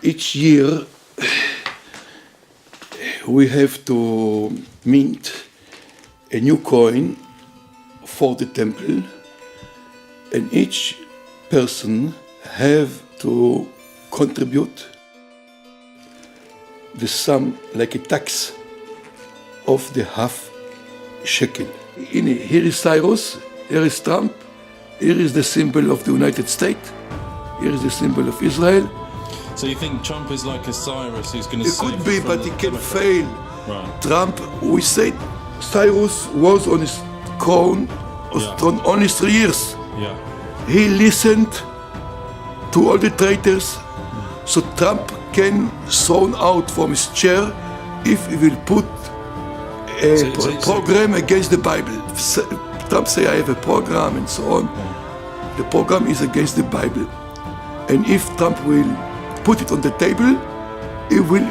Each year we have to mint a new coin for the temple, and each person have to contribute the sum like a tax of the half shekel. Here is Cyrus, here is Trump, here is the symbol of the United States, here is the symbol of Israel. So you think Trump is like a Cyrus who's going to It save could be, us from but the he can Democrats? fail. Right. Trump, we said Cyrus was on his crown on only 3 years. Yeah. He listened to all the traitors, so Trump can thrown out from his chair if he will put a program against the Bible. Trump say, I have a program and so on. The program is against the Bible. And if Trump will put it on the table, he will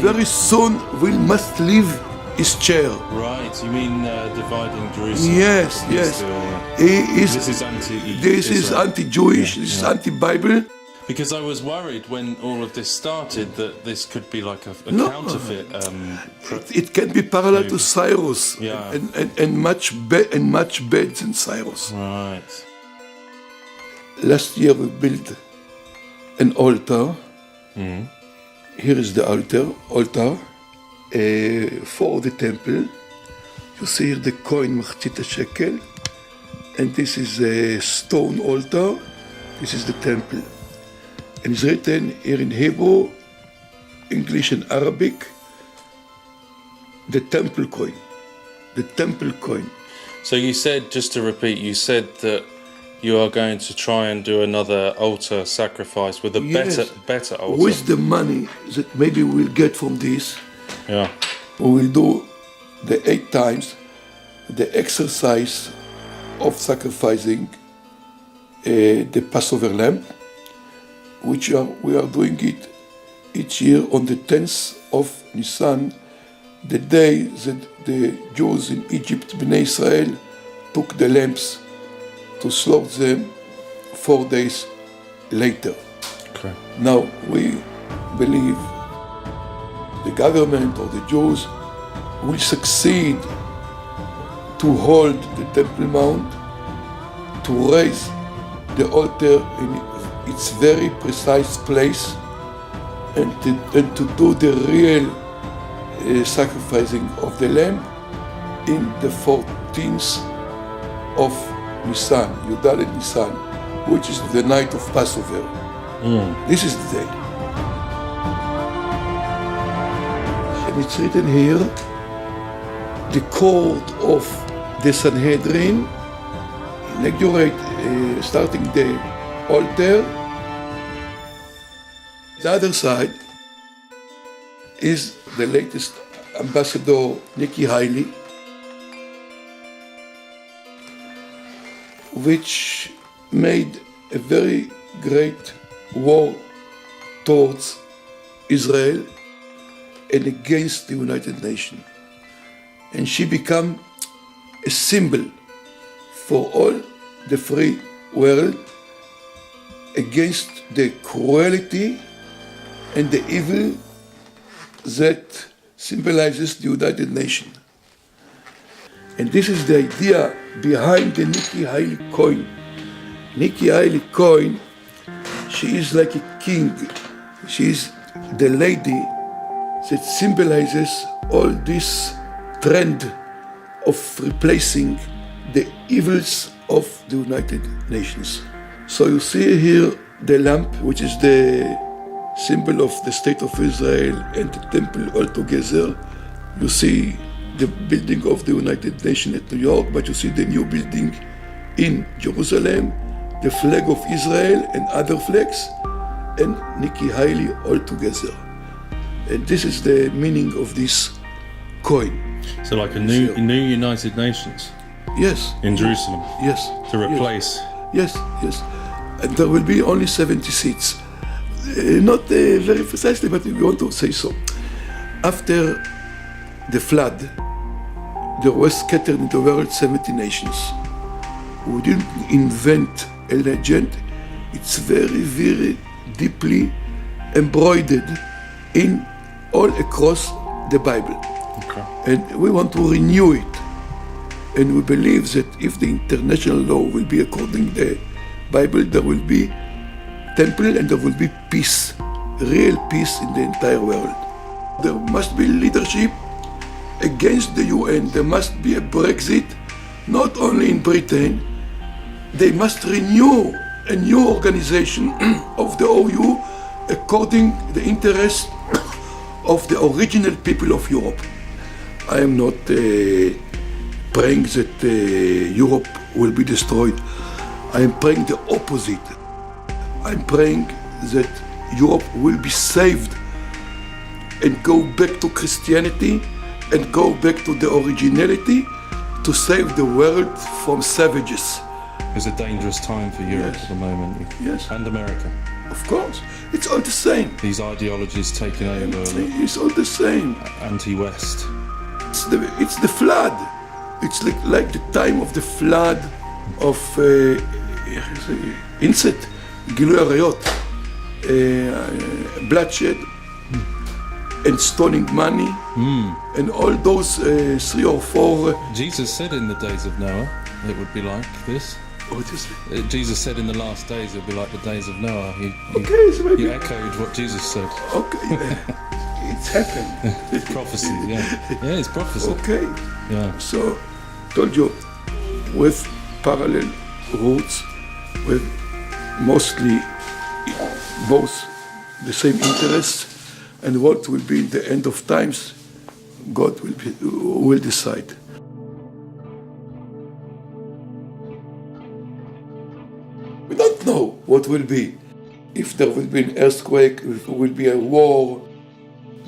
very soon must leave his chair. Right, you mean dividing Jerusalem? Yes, yes. This is anti-Jewish, this is anti-Bible. Because I was worried when all of this started that this could be like a counterfeit. It can be parallel to Cyrus, Yeah. and much better than Cyrus. Right. Last year we built an altar. Here is the altar for the temple. You see here the coin מחצית shekel, and this is a stone altar. This is the temple. And it's written here in Hebrew, English and Arabic, the temple coin. The temple coin. So you said, just to repeat, you said that you are going to try and do another altar sacrifice with a better altar. With the money that maybe we'll get from this, Yeah. we will do the 8 times the exercise of sacrificing the Passover lamb, which we are doing it each year on the 10th of Nisan, the day that the Jews in Egypt, Bnei Israel, took the lambs to slaughter them 4 days later. Okay. Now we believe the government or the Jews will succeed to hold the Temple Mount, to raise the altar in its very precise place, and to do the real sacrificing of the lamb in the 14th of Nisan, Yudalet Nisan, which is the night of Passover. This is the day. And it's written here, the court of the SANHEDRIN inaugurate starting the altar. The other side is the latest ambassador, Nikki Haley, which made a very great war towards Israel and against the United Nations. And she became a symbol for all the free world against the cruelty and the evil that symbolizes the United Nations. And this is the idea behind the Nikki Haley coin. Nikki Haley coin, she is like a king. She is the lady that symbolizes all this trend of replacing the evils of the United Nations. So you see here the lamp, which is the symbol of the State of Israel and the temple all together. You see the building of the United Nations at New York, but you see the new building in Jerusalem, the flag of Israel and other flags, and Nikki Haley all together. And this is the meaning of this coin. So like a new United Nations Yes. in Jerusalem Yes. to replace. Yes, yes. And there will be only 70 seats. Not very precisely, but we want to say so. After the flood, there were scattered in the world 70 nations. We didn't invent a legend. It's very, very deeply embroidered in all across the Bible. Okay. And we want to renew it. And we believe that if the international law will be according to the Bible, there will be temple and there will be peace, real peace in the entire world. There must be leadership against the UN. There must be a Brexit, not only in Britain. They must renew a new organization of the OU according to the interest of the original people of Europe. I am not praying that Europe will be destroyed. I am praying the opposite. I'm praying that Europe will be saved and go back to Christianity and go back to the originality to save the world from savages. It's a dangerous time for Europe Yes. at the moment. Yes. And America. Of course, it's all the same. These ideologies taking over, It's all the same. anti-West. It's the flood. It's like the time of the flood of incest, גילוי עריות, bloodshed, and stoning money, and all those 3 or 4. Jesus said in the days of Noah it would be like this. What is it? Jesus said in the last days it would be like the days of Noah. Okay, so maybe. You echoed what Jesus said. Okay, it's happened. Prophecy, yeah. Yeah, it's prophecy. Okay, Yeah. so told you, with parallel routes, with mostly both the same interests, and what will be the end of times, God will decide. We don't know what will be. If there will be an earthquake, if there will be a war.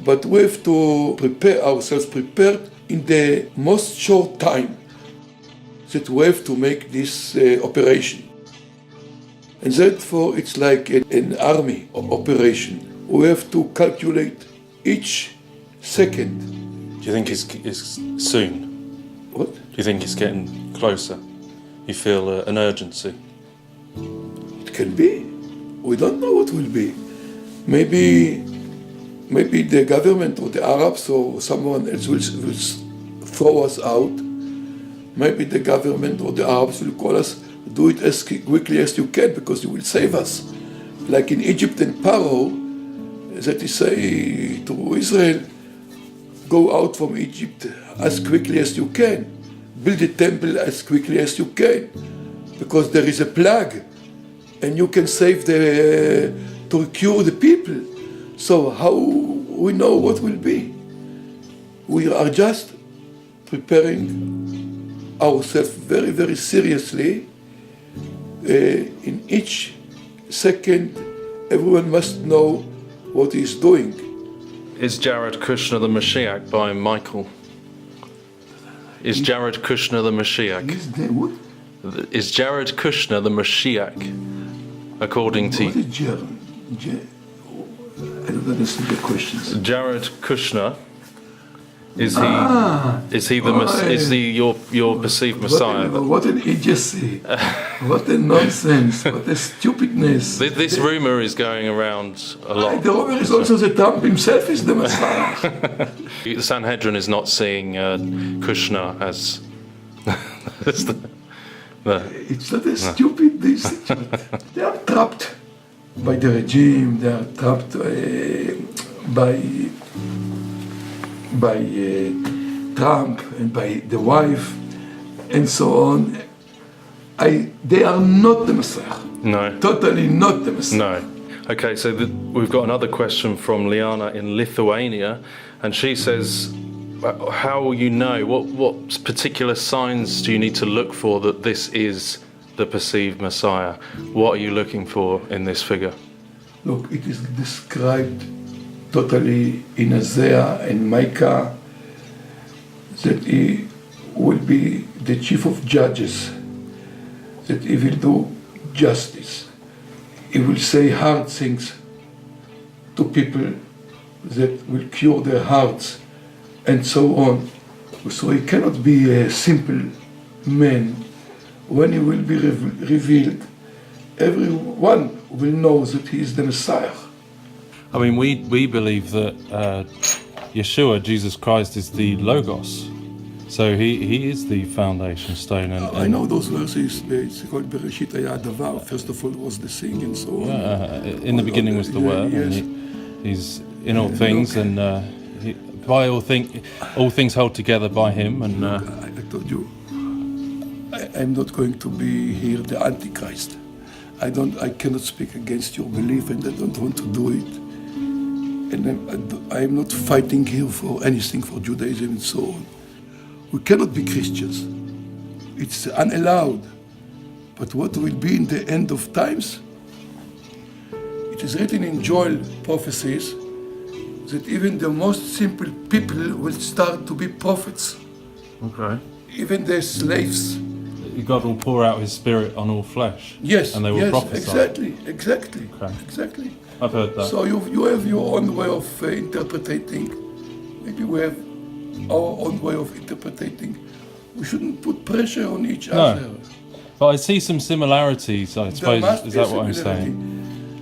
But we have to prepare ourselves, prepared in the most short time that we have to make this operation. And therefore it's like an army operation. We have to calculate each second. Do you think it's soon? What? Do you think it's getting closer? You feel an urgency? It can be. We don't know what will be. Maybe the government or the Arabs or someone else will throw us out. Maybe the government or the Arabs will call us, do it as quickly as you can because you will save us. Like in Egypt and Paro, that is say to Israel, go out from Egypt as quickly as you can. Build a temple as quickly as you can. Because there is a plague and you can save to cure the people. So how we know what will be? We are just preparing ourselves very, very seriously. In each second, everyone must know what he's doing. Is Jared Kushner the Mashiach by Michael? Is Jared Kushner the Mashiach? What? Is Jared Kushner the Mashiach, according to What is Jared? I don't understand the questions. Jared Kushner? Is he your perceived Messiah? What an idiocy! What a nonsense! What a stupidness! This rumor is going around a lot. The rumor is also that Trump himself is the Messiah. The Sanhedrin is not seeing Kushner as It's not a stupid decision. They are trapped by the regime. They are trapped by Trump and by the wife and so on. They are not the Messiah. No. Totally not the Messiah. No. Okay, so we've got another question from Liana in Lithuania, and she says, how will you know, what particular signs do you need to look for that this is the perceived Messiah? What are you looking for in this figure? Look, it is described totally in Isaiah and Micah that he will be the chief of judges, that he will do justice. He will say hard things to people that will cure their hearts and so on. So he cannot be a simple man. When he will be revealed, everyone will know that he is the Messiah. I mean, we believe that Yeshua, Jesus Christ, is the Logos. So he is the foundation stone. And I know those verses. It's called Bereshit Haya Davar. First of all was the thing and so on. In the beginning was the Word, yes. and he's in all things, and by all things hold together by him. And I told you, I'm not going to be here the Antichrist. I cannot speak against your belief, and I don't want to do it. And I'm not fighting here for anything for Judaism and so on. We cannot be Christians. It's unallowed. But what will be in the end of times? It is written in Joel prophecies that even the most simple people will start to be prophets. okay, Even the slaves. God will pour out His Spirit on all flesh. Yes, and they will yes, prophesy. exactly. Okay. I've heard that. So you have your own way of interpreting. Maybe we have our own way of interpreting. We shouldn't put pressure on each other. But I see some similarities, I suppose. Is that what I'm saying?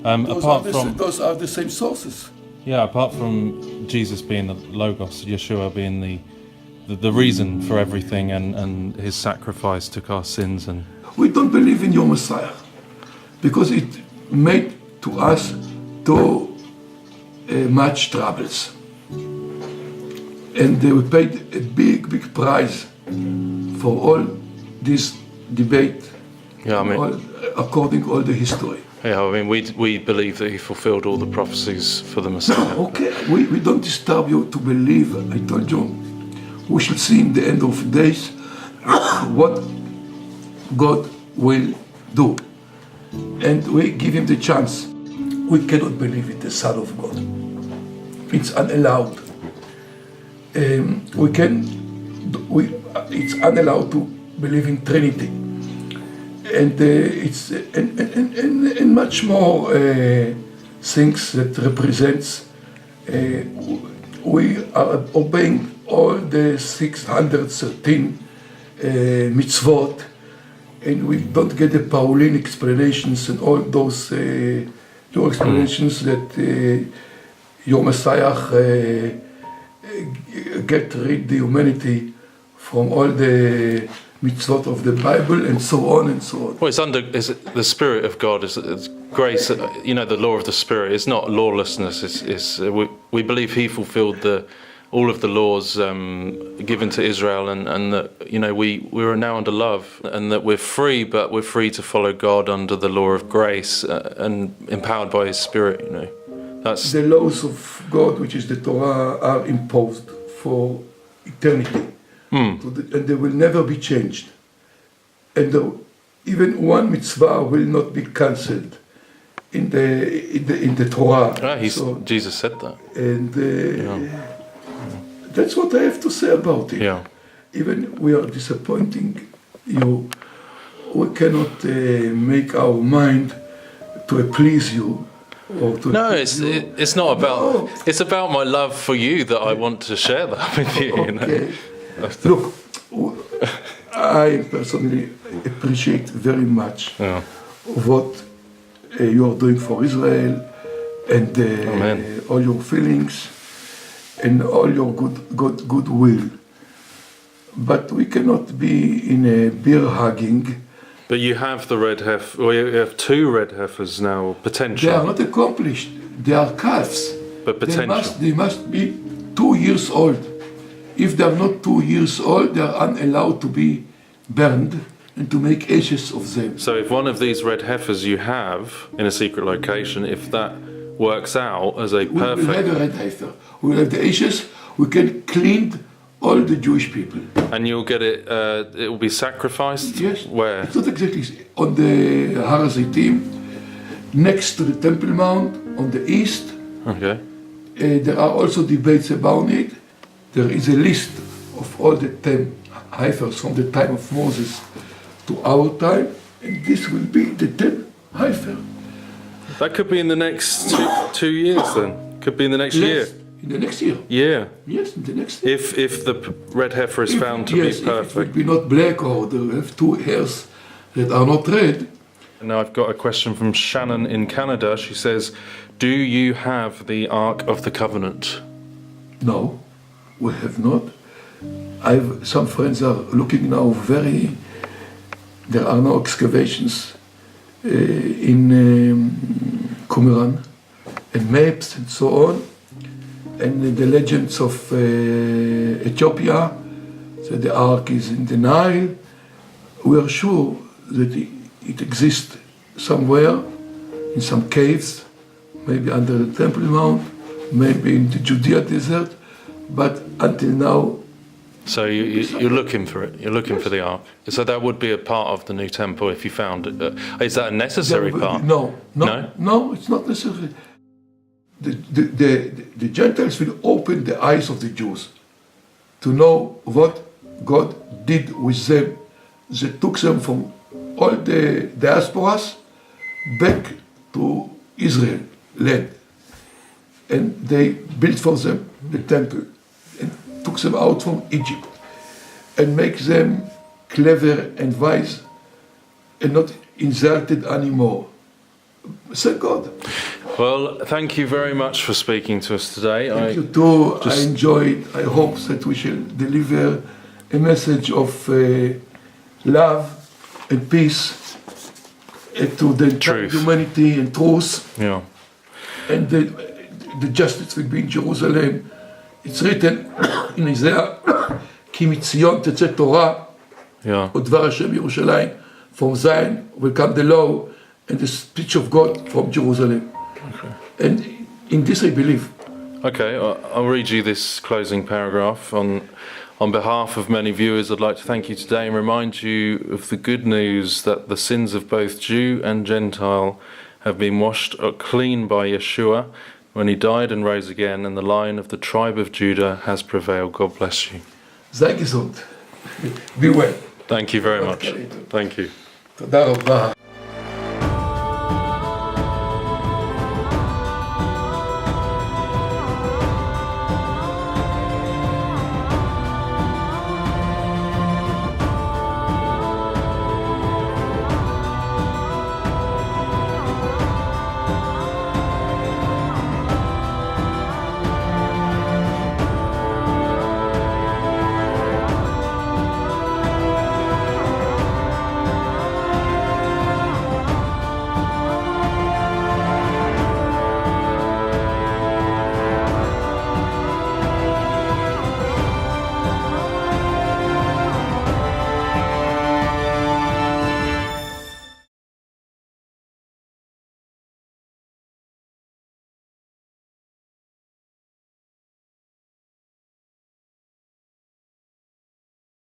Those are the same sources. Yeah, apart from Jesus being the Logos, Yeshua being the reason for everything, and His sacrifice took our sins. And we don't believe in your Messiah because it made to us too much troubles. And we paid a big price for all this debate, yeah, I mean, according to all the history. Yeah, I mean, we believe that He fulfilled all the prophecies for the Messiah. Okay, we don't disturb you to believe. I told you, we shall see in the end of days what God will do. And we give Him the chance. We cannot believe in the Son of God. It's unallowed. It's unallowed to believe in Trinity. And it's and much more things that represents. We are obeying all the 613 mitzvot, and we don't get the Pauline explanations and all those your explanations that your Messiah get rid the humanity from all the mitzvot of the Bible and so on and so on. Well, it's the Spirit of God, is grace. You know, the law of the Spirit is not lawlessness. We believe He fulfilled all of the laws given to Israel, and that, you know, we are now under love, and that we're free, but we're free to follow God under the law of grace and empowered by His Spirit. You know, that's the laws of God, which is the Torah, are imposed for eternity. And they will never be changed. And even one mitzvah will not be cancelled in the Torah. Jesus said that. And that's what I have to say about it. Yeah. Even we are disappointing you, we cannot make our mind to please you. No, it's not about. No. It's about my love for you that I want to share that with you. Okay. You know? Look, I personally appreciate very much what you are doing for Israel, and all your feelings and all your goodwill. But we cannot be in a beer hugging. But you have the red heifer. Well, you have two red heifers now, potential. They are not accomplished. They are calves. But potential. They must be 2 years old. If they are not 2 years old, they are unallowed to be burned and to make ashes of them. So if one of these red heifers you have in a secret location, if that works out as a perfect... We will have a red heifer. We will have the ashes. We can clean all the Jewish people. And you'll get it, it will be sacrificed? Yes. Where? It's not exactly on the Har HaZeitim, next to the Temple Mount, on the east. Okay. There are also debates about it. There is a list of all the 10 heifers from the time of Moses to our time, and this will be the 10 heifer. That could be in the next 2 years then? Could be in the next year? In the next year. Yeah. Yes, in the next year. If the red heifer is found to be perfect. If it will be not black or they have 2 hairs that are not red, Now I've got a question from Shannon in Canada. She says, do you have the Ark of the Covenant? No, we have not. Some friends are looking now there are no excavations in Qumran and maps and so on. And the legends of Ethiopia, so the Ark is in the Nile. We are sure that it exists somewhere in some caves, maybe under the Temple Mount, maybe in the Judea desert, but until now. So you're looking for it, you're looking for the Ark. So that would be a part of the new temple if you found it. Is that a necessary part? No, it's not necessary. The Gentiles will open the eyes of the Jews to know what God did with them. They took them from all the diasporas back to Israel land, and they built for them the temple and took them out from Egypt and make them clever and wise and not insulted anymore. Thank God. Well, thank you very much for speaking to us today. Thank you too. I enjoyed. I hope that we shall deliver a message of love and peace to the entire humanity and truth. Yeah. And the justice will be in Jerusalem. It's written in Isaiah, כי מציון תצא תורה, ודבר השם ירושלים. From Zion will come the law and the speech of God from Jerusalem. Okay. And in this I believe. Okay, I'll read you this closing paragraph. On behalf of many viewers, I'd like to thank you today and remind you of the good news that the sins of both Jew and Gentile have been washed clean by Yeshua when he died and rose again, and the line of the tribe of Judah has prevailed. God bless you. Sei gesund. Be well. Thank you very much. Thank you. תודה רבה.